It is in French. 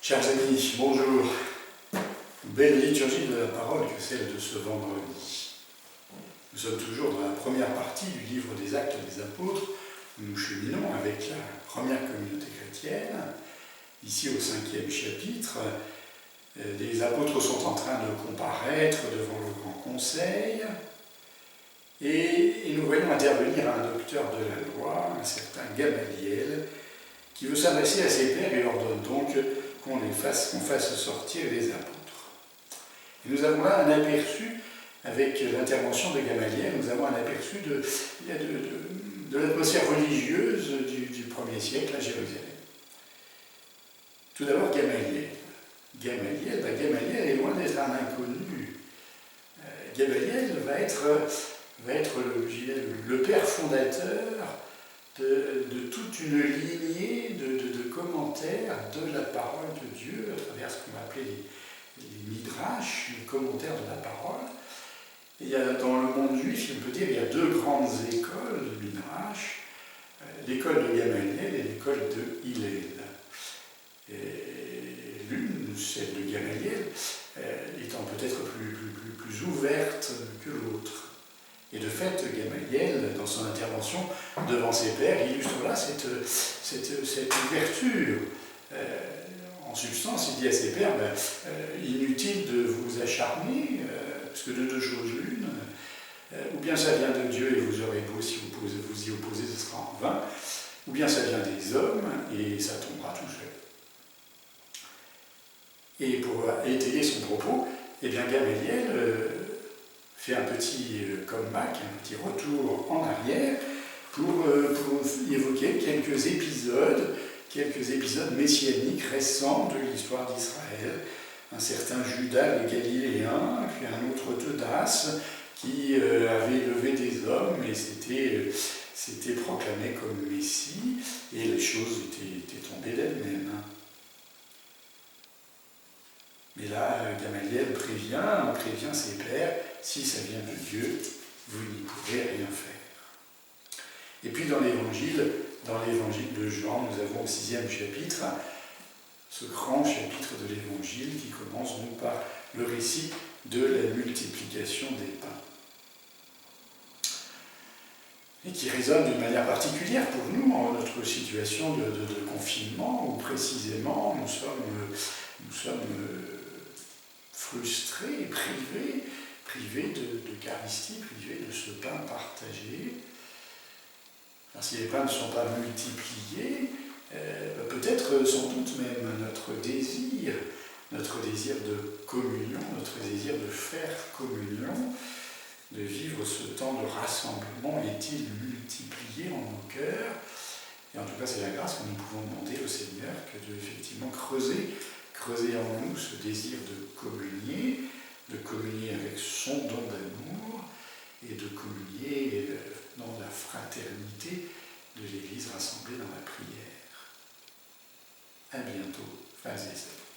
Chers amis, bonjour. Belle liturgie de la parole que celle de ce vendredi. Nous sommes toujours dans la première partie du livre des Actes des Apôtres. Nous cheminons avec la première communauté chrétienne. Ici au 5e chapitre, les apôtres sont en train de comparaître devant le grand conseil et nous voyons intervenir un docteur de la loi, un certain Gamaliel, qui veut s'adresser à ses pairs et leur donne donc qu'on fasse sortir les apôtres. Et nous avons là un aperçu, avec l'intervention de Gamaliel, nous avons un aperçu de l'atmosphère religieuse du 1er siècle à Jérusalem. Tout d'abord, Gamaliel. Gamaliel est loin d'être un inconnu. Gamaliel va être le père fondateur de toute une lignée de commentaires de la parole de Dieu, à travers ce qu'on va appeler les midrash, les commentaires de la parole. Et dans le monde juif, on peut dire qu'il y a deux grandes écoles de midrash, l'école de Gamaliel et l'école de Hillel. Et l'une, celle de Gamaliel, étant peut-être plus ouverte que l'autre. Et de fait, Gamaliel, dans son intervention devant ses pairs, illustre là cette ouverture. En substance, il dit à ses pairs, inutile de vous acharner, parce que de deux choses l'une, ou bien ça vient de Dieu et vous aurez beau vous y opposer, ce sera en vain, ou bien ça vient des hommes et ça tombera tout seul. Et pour étayer son propos, eh bien Gamaliel fait un petit comeback, un petit retour en arrière pour évoquer quelques épisodes messianiques récents de l'histoire d'Israël. Un certain Judas le Galiléen, puis un autre Teudas qui avait levé des hommes et s'était proclamé comme Messie, et les choses étaient tombées d'elles-mêmes. Mais là, Gamaliel prévient ses pairs, si ça vient de Dieu, vous n'y pouvez rien faire. Et puis dans l'évangile de Jean, nous avons au 6e chapitre, ce grand chapitre de l'évangile qui commence donc par le récit de la multiplication des pains. Et qui résonne d'une manière particulière pour nous en notre situation de confinement, où précisément nous sommes frustrés, privés d'Eucharistie, privés de ce pain partagé. Alors, si les pains ne sont pas multipliés, peut-être sans doute même notre désir de communion, notre désir de faire communion, de vivre ce temps de rassemblement est-il multiplié en nos cœurs? Et en tout cas, c'est la grâce que nous pouvons demander au Seigneur que de effectivement creuser en nous ce désir de communier avec son don d'amour et de communier dans la fraternité de l'Église rassemblée dans la prière. À bientôt, frères et sœurs.